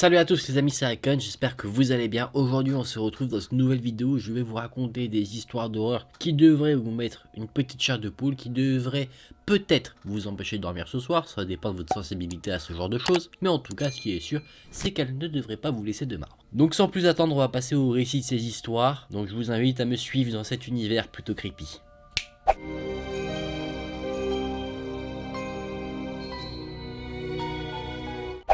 Salut à tous les amis, c'est Icon, j'espère que vous allez bien. Aujourd'hui on se retrouve dans une nouvelle vidéo où je vais vous raconter des histoires d'horreur qui devraient vous mettre une petite chair de poule, qui devraient peut-être vous empêcher de dormir ce soir, ça dépend de votre sensibilité à ce genre de choses. Mais en tout cas ce qui est sûr, c'est qu'elles ne devraient pas vous laisser de marbre. Donc sans plus attendre, on va passer au récit de ces histoires. Donc je vous invite à me suivre dans cet univers plutôt creepy.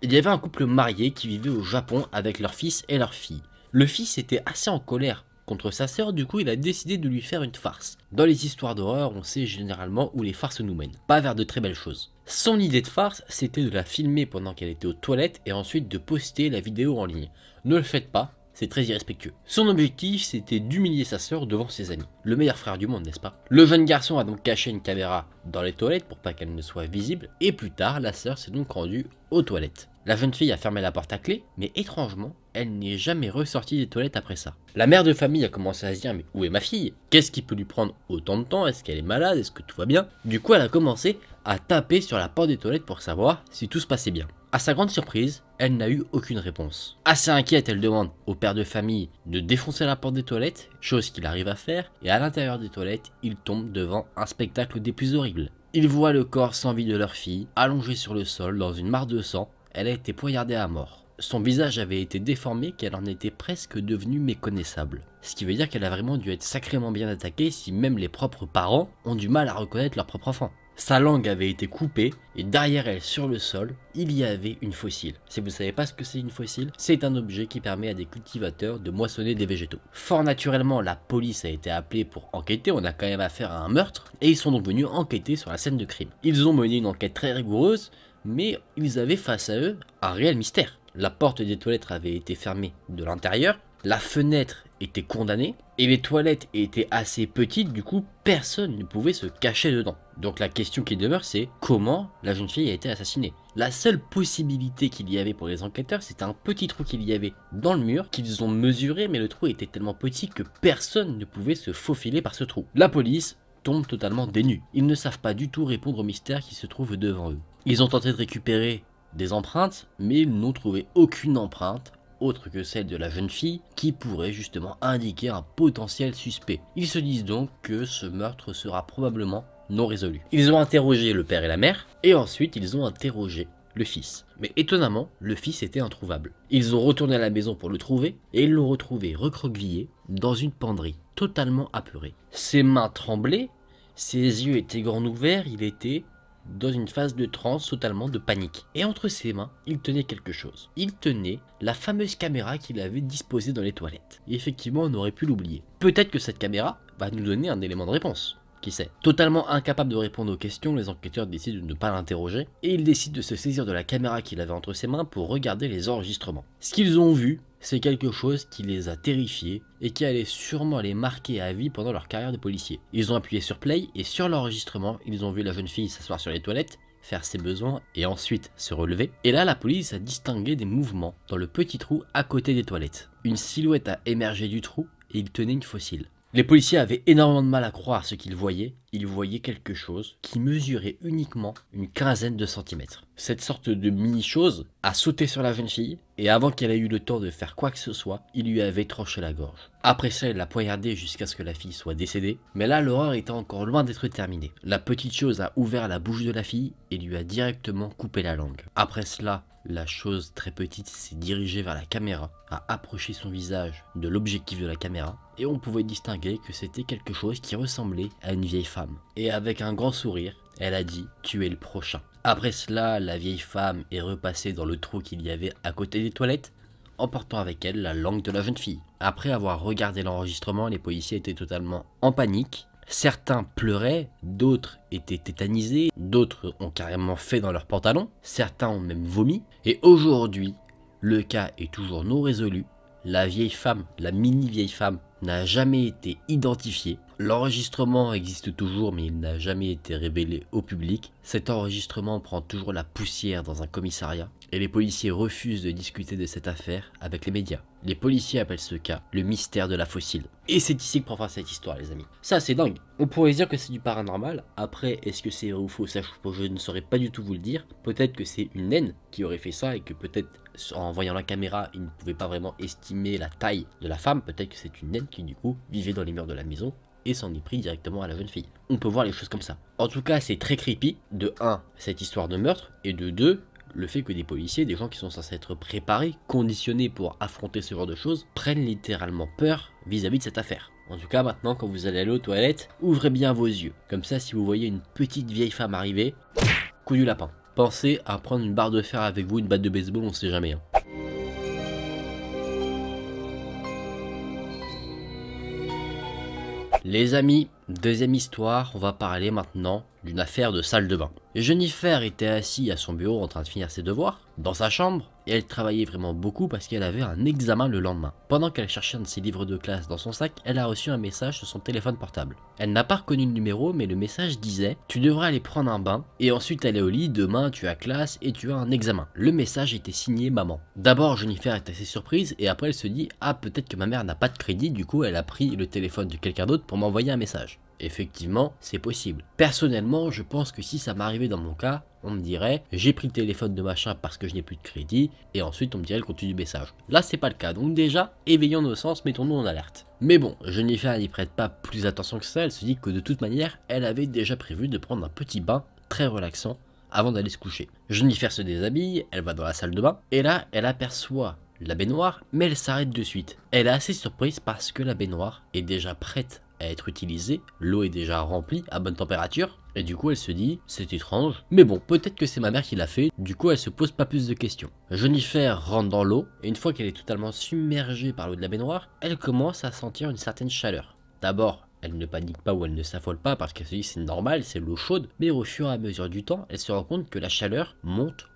Il y avait un couple marié qui vivait au Japon avec leur fils et leur fille. Le fils était assez en colère contre sa sœur, du coup il a décidé de lui faire une farce. Dans les histoires d'horreur, on sait généralement où les farces nous mènent, pas vers de très belles choses. Son idée de farce, c'était de la filmer pendant qu'elle était aux toilettes et ensuite de poster la vidéo en ligne. Ne le faites pas, c'est très irrespectueux. Son objectif, c'était d'humilier sa sœur devant ses amis. Le meilleur frère du monde, n'est-ce pas? Le jeune garçon a donc caché une caméra dans les toilettes pour pas qu'elle ne soit visible, et plus tard, la sœur s'est donc rendue aux toilettes. La jeune fille a fermé la porte à clé, mais étrangement, elle n'est jamais ressortie des toilettes après ça. La mère de famille a commencé à se dire, mais où est ma fille? Qu'est-ce qui peut lui prendre autant de temps? Est-ce qu'elle est malade? Est-ce que tout va bien? Du coup, elle a commencé à taper sur la porte des toilettes pour savoir si tout se passait bien. À sa grande surprise, elle n'a eu aucune réponse. Assez inquiète, elle demande au père de famille de défoncer la porte des toilettes, chose qu'il arrive à faire, et à l'intérieur des toilettes, il tombe devant un spectacle des plus horribles. Il voit le corps sans vie de leur fille, allongé sur le sol dans une mare de sang. Elle a été poignardée à mort. Son visage avait été déformé qu'elle en était presque devenue méconnaissable. Ce qui veut dire qu'elle a vraiment dû être sacrément bien attaquée si même les propres parents ont du mal à reconnaître leur propre enfant. Sa langue avait été coupée et derrière elle sur le sol, il y avait une fossile. Si vous ne savez pas ce que c'est une fossile, c'est un objet qui permet à des cultivateurs de moissonner des végétaux. Fort naturellement, la police a été appelée pour enquêter, on a quand même affaire à un meurtre, et ils sont donc venus enquêter sur la scène de crime. Ils ont mené une enquête très rigoureuse, mais ils avaient face à eux un réel mystère. La porte des toilettes avait été fermée de l'intérieur, la fenêtre était condamnée, et les toilettes étaient assez petites, du coup personne ne pouvait se cacher dedans. Donc la question qui demeure, c'est comment la jeune fille a été assassinée. La seule possibilité qu'il y avait pour les enquêteurs, c'était un petit trou qu'il y avait dans le mur, qu'ils ont mesuré, mais le trou était tellement petit que personne ne pouvait se faufiler par ce trou. La police tombe totalement dénue. Ils ne savent pas du tout répondre au mystère qui se trouve devant eux. Ils ont tenté de récupérer des empreintes, mais ils n'ont trouvé aucune empreinte autre que celle de la jeune fille qui pourrait justement indiquer un potentiel suspect. Ils se disent donc que ce meurtre sera probablement non résolu. Ils ont interrogé le père et la mère, et ensuite ils ont interrogé le fils. Mais étonnamment, le fils était introuvable. Ils ont retourné à la maison pour le trouver, et ils l'ont retrouvé recroquevillé dans une penderie, totalement apeuré. Ses mains tremblaient, ses yeux étaient grands ouverts, il était dans une phase de transe, totalement de panique. Et entre ses mains, il tenait quelque chose. Il tenait la fameuse caméra qu'il avait disposée dans les toilettes. Et effectivement, on aurait pu l'oublier. Peut-être que cette caméra va nous donner un élément de réponse. Qui sait? Totalement incapable de répondre aux questions, les enquêteurs décident de ne pas l'interroger, et ils décident de se saisir de la caméra qu'il avait entre ses mains pour regarder les enregistrements. Ce qu'ils ont vu, c'est quelque chose qui les a terrifiés et qui allait sûrement les marquer à vie pendant leur carrière de policier. Ils ont appuyé sur play et sur l'enregistrement, ils ont vu la jeune fille s'asseoir sur les toilettes, faire ses besoins et ensuite se relever. Et là, la police a distingué des mouvements dans le petit trou à côté des toilettes. Une silhouette a émergé du trou et il tenait une fossile. Les policiers avaient énormément de mal à croire ce qu'ils voyaient. Ils voyaient quelque chose qui mesurait uniquement une quinzaine de centimètres. Cette sorte de mini-chose a sauté sur la jeune fille, et avant qu'elle ait eu le temps de faire quoi que ce soit, il lui avait tranché la gorge. Après ça, il l'a poignardée jusqu'à ce que la fille soit décédée, mais là, l'horreur était encore loin d'être terminée. La petite chose a ouvert la bouche de la fille et lui a directement coupé la langue. Après cela, la chose très petite s'est dirigée vers la caméra, a approché son visage de l'objectif de la caméra, et on pouvait distinguer que c'était quelque chose qui ressemblait à une vieille femme. Et avec un grand sourire, elle a dit « Tu es le prochain ». Après cela, la vieille femme est repassée dans le trou qu'il y avait à côté des toilettes, emportant avec elle la langue de la jeune fille. Après avoir regardé l'enregistrement, les policiers étaient totalement en panique. Certains pleuraient, d'autres étaient tétanisés, d'autres ont carrément fait dans leurs pantalons, certains ont même vomi. Et aujourd'hui, le cas est toujours non résolu. La vieille femme, la mini vieille femme, n'a jamais été identifiée. L'enregistrement existe toujours mais il n'a jamais été révélé au public. Cet enregistrement prend toujours la poussière dans un commissariat et les policiers refusent de discuter de cette affaire avec les médias. Les policiers appellent ce cas le mystère de la fossile. Et c'est ici que prend fin cette histoire les amis. Ça c'est dingue. On pourrait dire que c'est du paranormal. Après est-ce que c'est vrai ou faux, ça je ne saurais pas du tout vous le dire. Peut-être que c'est une naine qui aurait fait ça et que peut-être en voyant la caméra il ne pouvait pas vraiment estimer la taille de la femme. Peut-être que c'est une naine qui du coup vivait dans les murs de la maison et s'en est pris directement à la jeune fille. On peut voir les choses comme ça. En tout cas c'est très creepy. De 1 cette histoire de meurtre et de 2 le fait que des policiers, des gens qui sont censés être préparés, conditionnés pour affronter ce genre de choses, prennent littéralement peur vis-à-vis de cette affaire. En tout cas, maintenant, quand vous allez aller aux toilettes, ouvrez bien vos yeux. Comme ça, si vous voyez une petite vieille femme arriver, coup du lapin. Pensez à prendre une barre de fer avec vous, une batte de baseball, on sait jamais. Les amis, deuxième histoire, on va parler maintenant d'une affaire de salle de bain. Jennifer était assise à son bureau en train de finir ses devoirs, dans sa chambre, et elle travaillait vraiment beaucoup parce qu'elle avait un examen le lendemain. Pendant qu'elle cherchait un de ses livres de classe dans son sac, elle a reçu un message sur son téléphone portable. Elle n'a pas reconnu le numéro, mais le message disait « Tu devrais aller prendre un bain, et ensuite aller au lit, demain tu as classe et tu as un examen. » Le message était signé maman. D'abord Jennifer est assez surprise, et après elle se dit « Ah, peut-être que ma mère n'a pas de crédit, du coup elle a pris le téléphone de quelqu'un d'autre pour m'envoyer un message. » Effectivement, c'est possible. Personnellement, je pense que si ça m'arrivait dans mon cas, on me dirait j'ai pris le téléphone de machin parce que je n'ai plus de crédit et ensuite on me dirait le contenu du message. Là, c'est pas le cas. Donc déjà, éveillons nos sens, mettons-nous en alerte. Mais bon, Jennifer n'y prête pas plus attention que ça. Elle se dit que de toute manière, elle avait déjà prévu de prendre un petit bain très relaxant avant d'aller se coucher. Jennifer se déshabille, elle va dans la salle de bain et là, elle aperçoit la baignoire, mais elle s'arrête de suite. Elle est assez surprise parce que la baignoire est déjà prête à être utilisée, l'eau est déjà remplie à bonne température, et du coup elle se dit, c'est étrange, mais bon, peut-être que c'est ma mère qui l'a fait, du coup elle se pose pas plus de questions. Jennifer rentre dans l'eau, et une fois qu'elle est totalement submergée par l'eau de la baignoire, elle commence à sentir une certaine chaleur. D'abord, elle ne panique pas ou elle ne s'affole pas parce qu'elle se dit c'est normal, c'est l'eau chaude, mais au fur et à mesure du temps, elle se rend compte que la chaleur monte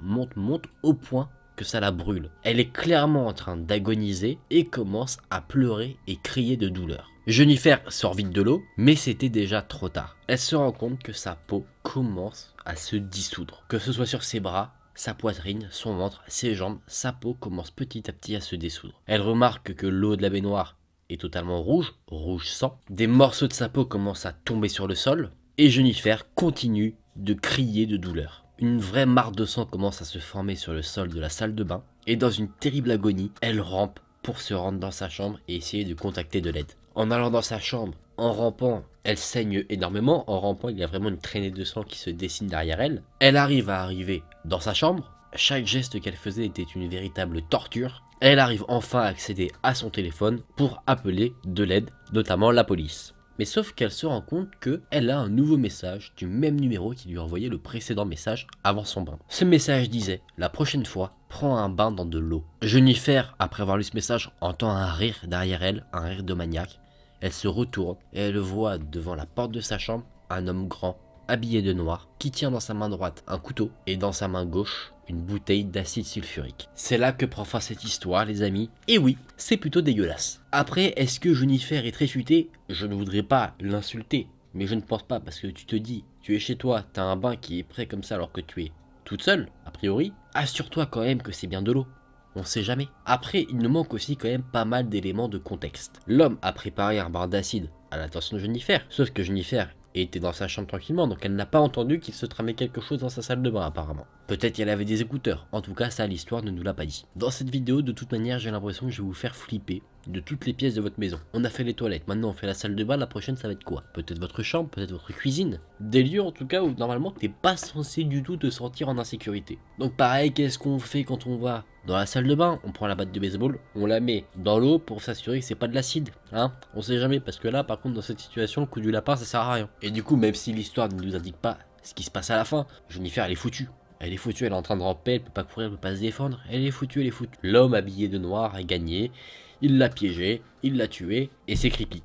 au point que ça la brûle. Elle est clairement en train d'agoniser et commence à pleurer et crier de douleur. Jennifer sort vite de l'eau, mais c'était déjà trop tard. Elle se rend compte que sa peau commence à se dissoudre. Que ce soit sur ses bras, sa poitrine, son ventre, ses jambes, sa peau commence petit à petit à se dissoudre. Elle remarque que l'eau de la baignoire est totalement rouge, rouge sang. Des morceaux de sa peau commencent à tomber sur le sol, et Jennifer continue de crier de douleur. Une vraie mare de sang commence à se former sur le sol de la salle de bain, et dans une terrible agonie, elle rampe pour se rendre dans sa chambre et essayer de contacter de l'aide. En allant dans sa chambre, en rampant, elle saigne énormément. En rampant, il y a vraiment une traînée de sang qui se dessine derrière elle. Elle arriver dans sa chambre. Chaque geste qu'elle faisait était une véritable torture. Elle arrive enfin à accéder à son téléphone pour appeler de l'aide, notamment la police. Mais sauf qu'elle se rend compte qu'elle a un nouveau message du même numéro qui lui envoyait le précédent message avant son bain. Ce message disait « La prochaine fois, prends un bain dans de l'eau ». Jennifer, après avoir lu ce message, entend un rire derrière elle, un rire de maniaque. Elle se retourne et elle voit devant la porte de sa chambre un homme grand, habillé de noir, qui tient dans sa main droite un couteau et dans sa main gauche une bouteille d'acide sulfurique. C'est là que prend fin cette histoire les amis. Et oui, c'est plutôt dégueulasse. Après, est-ce que Jennifer est très futée? Je ne voudrais pas l'insulter, mais je ne pense pas parce que tu te dis, tu es chez toi, t'as un bain qui est prêt comme ça alors que tu es toute seule, a priori. Assure-toi quand même que c'est bien de l'eau. On sait jamais. Après, il nous manque aussi quand même pas mal d'éléments de contexte. L'homme a préparé un bain d'acide à l'attention de Jennifer, sauf que Jennifer était dans sa chambre tranquillement, donc elle n'a pas entendu qu'il se tramait quelque chose dans sa salle de bain apparemment. Peut-être qu'elle avait des écouteurs, en tout cas ça l'histoire ne nous l'a pas dit. Dans cette vidéo, de toute manière, j'ai l'impression que je vais vous faire flipper de toutes les pièces de votre maison. On a fait les toilettes, maintenant on fait la salle de bain, la prochaine ça va être quoi? Peut-être votre chambre, peut-être votre cuisine. Des lieux en tout cas où normalement t'es pas censé du tout te sentir en insécurité. Donc pareil, qu'est-ce qu'on fait quand on va dans la salle de bain? On prend la batte de baseball, on la met dans l'eau pour s'assurer que c'est pas de l'acide, hein? On sait jamais, parce que là par contre dans cette situation, le coup du lapin ça sert à rien. Et du coup, même si l'histoire ne nous indique pas ce qui se passe à la fin, Jennifer elle est foutue. Elle est foutue, elle est en train de ramper, elle peut pas courir, elle peut pas se défendre. Elle est foutue, elle est foutue. L'homme habillé de noir a gagné. Il l'a piégé, il l'a tué, et c'est creepy.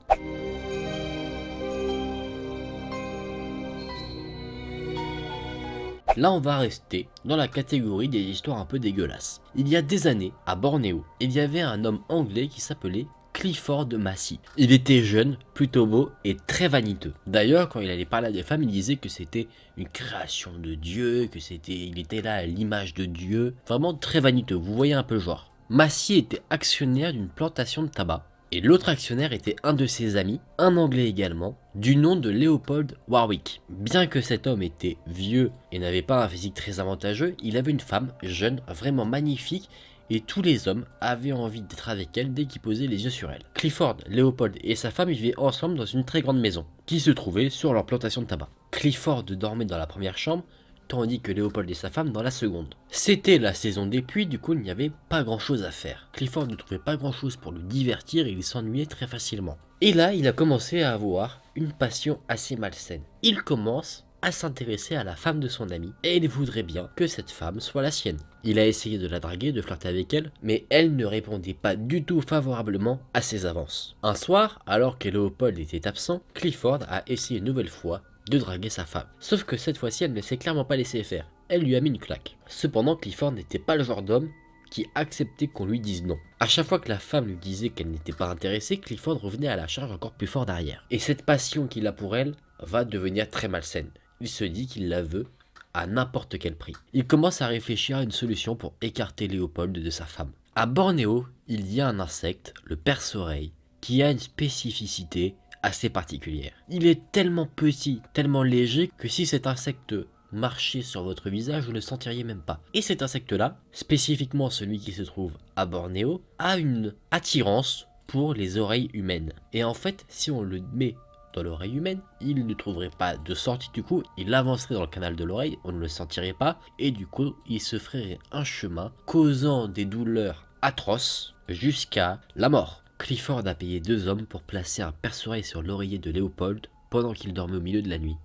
Là, on va rester dans la catégorie des histoires un peu dégueulasses. Il y a des années, à Bornéo, il y avait un homme anglais qui s'appelait Clifford Massey. Il était jeune, plutôt beau et très vaniteux. D'ailleurs, quand il allait parler à des femmes, il disait que c'était une création de Dieu, il était là à l'image de Dieu. Vraiment très vaniteux, vous voyez un peu le genre. Massey était actionnaire d'une plantation de tabac. Et l'autre actionnaire était un de ses amis, un Anglais également, du nom de Leopold Warwick. Bien que cet homme était vieux et n'avait pas un physique très avantageux, il avait une femme jeune, vraiment magnifique, et tous les hommes avaient envie d'être avec elle dès qu'ils posaient les yeux sur elle. Clifford, Leopold et sa femme vivaient ensemble dans une très grande maison, qui se trouvait sur leur plantation de tabac. Clifford dormait dans la première chambre, tandis que Léopold et sa femme dans la seconde. C'était la saison des pluies, du coup il n'y avait pas grand chose à faire. Clifford ne trouvait pas grand chose pour le divertir et il s'ennuyait très facilement. Et là, il a commencé à avoir une passion assez malsaine. Il commence à s'intéresser à la femme de son ami et il voudrait bien que cette femme soit la sienne. Il a essayé de la draguer, de flirter avec elle, mais elle ne répondait pas du tout favorablement à ses avances. Un soir, alors que Léopold était absent, Clifford a essayé une nouvelle fois de draguer sa femme. Sauf que cette fois-ci, elle ne s'est clairement pas laissé faire. Elle lui a mis une claque. Cependant, Clifford n'était pas le genre d'homme qui acceptait qu'on lui dise non. À chaque fois que la femme lui disait qu'elle n'était pas intéressée, Clifford revenait à la charge encore plus fort derrière. Et cette passion qu'il a pour elle va devenir très malsaine. Il se dit qu'il la veut à n'importe quel prix. Il commence à réfléchir à une solution pour écarter Léopold de sa femme. À Bornéo, il y a un insecte, le perce-oreille, qui a une spécificité assez particulière. Il est tellement petit, tellement léger que si cet insecte marchait sur votre visage, vous ne le sentiriez même pas. Et cet insecte-là, spécifiquement celui qui se trouve à Bornéo, a une attirance pour les oreilles humaines. Et en fait, si on le met dans l'oreille humaine, il ne trouverait pas de sortie du coup, il avancerait dans le canal de l'oreille, on ne le sentirait pas, et du coup, il se ferait un chemin, causant des douleurs atroces jusqu'à la mort. Clifford a payé 2 hommes pour placer un perce-oreille sur l'oreiller de Léopold pendant qu'il dormait au milieu de la nuit.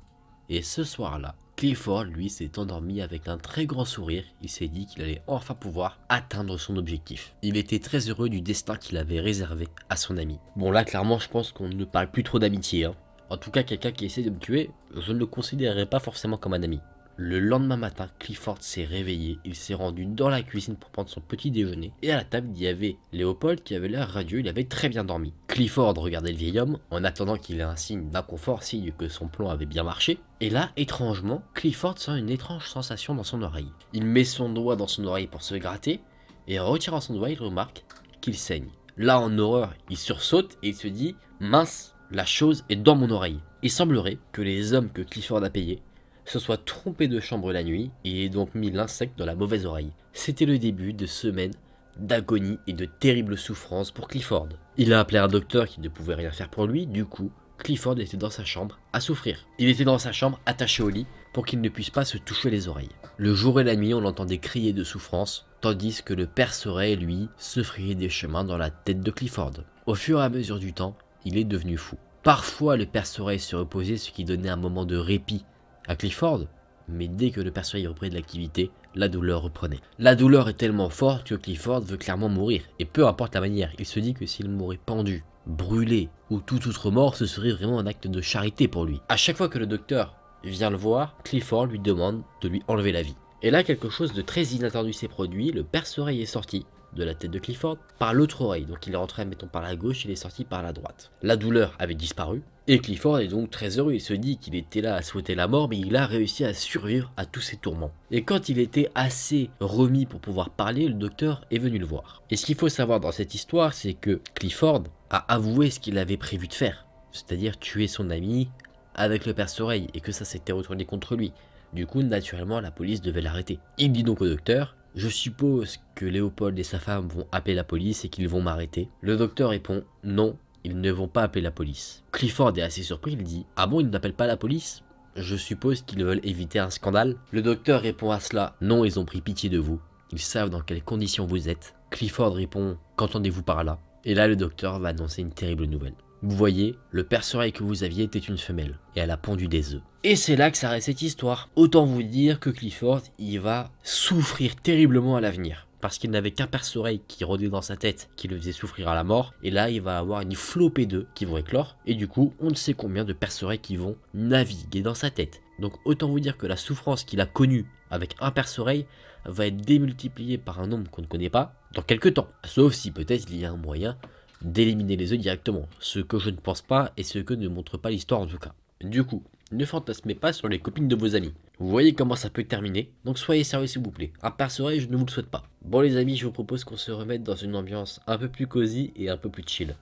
Et ce soir-là, Clifford, lui, s'est endormi avec un très grand sourire. Il s'est dit qu'il allait enfin pouvoir atteindre son objectif. Il était très heureux du destin qu'il avait réservé à son ami. Bon là, clairement, je pense qu'on ne parle plus trop d'amitié. En tout cas, quelqu'un qui essaie de me tuer, je ne le considérerais pas forcément comme un ami. Le lendemain matin, Clifford s'est réveillé, il s'est rendu dans la cuisine pour prendre son petit déjeuner, et à la table, il y avait Léopold qui avait l'air radieux, il avait très bien dormi. Clifford regardait le vieil homme, en attendant qu'il ait un signe d'inconfort, signe que son plan avait bien marché, et là, étrangement, Clifford sent une étrange sensation dans son oreille. Il met son doigt dans son oreille pour se gratter, et en retirant son doigt, il remarque qu'il saigne. Là, en horreur, il sursaute et il se dit « Mince, la chose est dans mon oreille ». Il semblerait que les hommes que Clifford a payés se soit trompé de chambre la nuit et ait donc mis l'insecte dans la mauvaise oreille. C'était le début de semaines d'agonie et de terribles souffrances pour Clifford. Il a appelé un docteur qui ne pouvait rien faire pour lui, du coup, Clifford était dans sa chambre à souffrir. Il était dans sa chambre attaché au lit pour qu'il ne puisse pas se toucher les oreilles. Le jour et la nuit, on l'entendait crier de souffrance, tandis que le perce-oreille, lui, se frayait des chemins dans la tête de Clifford. Au fur et à mesure du temps, il est devenu fou. Parfois, le perce-oreille se reposait, ce qui donnait un moment de répit à Clifford, mais dès que le perce-oreille reprenait de l'activité, la douleur reprenait. La douleur est tellement forte que Clifford veut clairement mourir, et peu importe la manière, il se dit que s'il mourait pendu, brûlé ou toute autre mort, ce serait vraiment un acte de charité pour lui. À chaque fois que le docteur vient le voir, Clifford lui demande de lui enlever la vie. Et là, quelque chose de très inattendu s'est produit, le perce-oreille est sorti de la tête de Clifford par l'autre oreille, donc il est rentré, mettons, par la gauche, il est sorti par la droite. La douleur avait disparu, et Clifford est donc très heureux, il se dit qu'il était là à souhaiter la mort, mais il a réussi à survivre à tous ces tourments. Et quand il était assez remis pour pouvoir parler, le docteur est venu le voir. Et ce qu'il faut savoir dans cette histoire, c'est que Clifford a avoué ce qu'il avait prévu de faire, c'est-à-dire tuer son ami avec le perce-oreille, et que ça s'était retourné contre lui. Du coup, naturellement, la police devait l'arrêter. Il dit donc au docteur: « Je suppose que Léopold et sa femme vont appeler la police et qu'ils vont m'arrêter. » Le docteur répond: « Non, ils ne vont pas appeler la police. » Clifford est assez surpris, il dit: « Ah bon, ils n'appellent pas la police ? Je suppose qu'ils veulent éviter un scandale. » Le docteur répond à cela: « Non, ils ont pris pitié de vous. Ils savent dans quelles conditions vous êtes. » Clifford répond: « Qu'entendez-vous par là ?» Et là, le docteur va annoncer une terrible nouvelle. Vous voyez, le perce-oreille que vous aviez était une femelle, et elle a pondu des œufs. Et c'est là que s'arrête cette histoire. Autant vous dire que Clifford, il va souffrir terriblement à l'avenir. Parce qu'il n'avait qu'un perce-oreille qui rôdait dans sa tête, qui le faisait souffrir à la mort. Et là, il va avoir une flopée d'œufs qui vont éclore. Et du coup, on ne sait combien de perce-oreilles qui vont naviguer dans sa tête. Donc autant vous dire que la souffrance qu'il a connue avec un perce-oreille va être démultipliée par un nombre qu'on ne connaît pas dans quelques temps. Sauf si peut-être il y a un moyen d'éliminer les œufs directement, ce que je ne pense pas et ce que ne montre pas l'histoire en tout cas. Du coup, ne fantasmez pas sur les copines de vos amis. Vous voyez comment ça peut terminer, donc soyez sérieux s'il vous plaît. Un perce-oreille, je ne vous le souhaite pas. Bon les amis, je vous propose qu'on se remette dans une ambiance un peu plus cosy et un peu plus chill.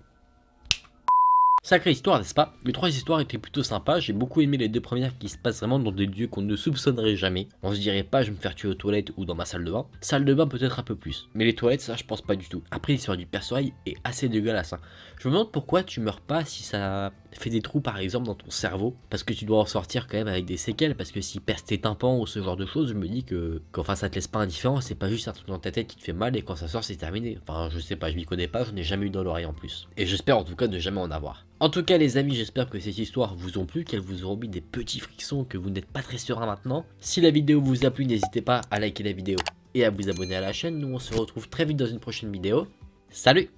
Sacrée histoire, n'est-ce pas? Les 3 histoires étaient plutôt sympas, j'ai beaucoup aimé les 2 premières qui se passent vraiment dans des lieux qu'on ne soupçonnerait jamais. On se dirait pas je vais me faire tuer aux toilettes ou dans ma salle de bain. Salle de bain peut-être un peu plus, mais les toilettes ça je pense pas du tout. Après l'histoire du perce-oreille est assez dégueulasse. Je me demande pourquoi tu meurs pas si ça fait des trous par exemple dans ton cerveau, parce que tu dois en sortir quand même avec des séquelles, parce que si perce tes tympans ou ce genre de choses, je me dis que enfin ça te laisse pas indifférent, c'est pas juste un truc dans ta tête qui te fait mal et quand ça sort c'est terminé. Enfin je sais pas, je m'y connais pas, je n'ai jamais eu dans l'oreille en plus. Et j'espère en tout cas ne jamais en avoir. En tout cas les amis, j'espère que ces histoires vous ont plu, qu'elles vous auront mis des petits frictions, que vous n'êtes pas très serein maintenant. Si la vidéo vous a plu, n'hésitez pas à liker la vidéo et à vous abonner à la chaîne. Nous on se retrouve très vite dans une prochaine vidéo. Salut!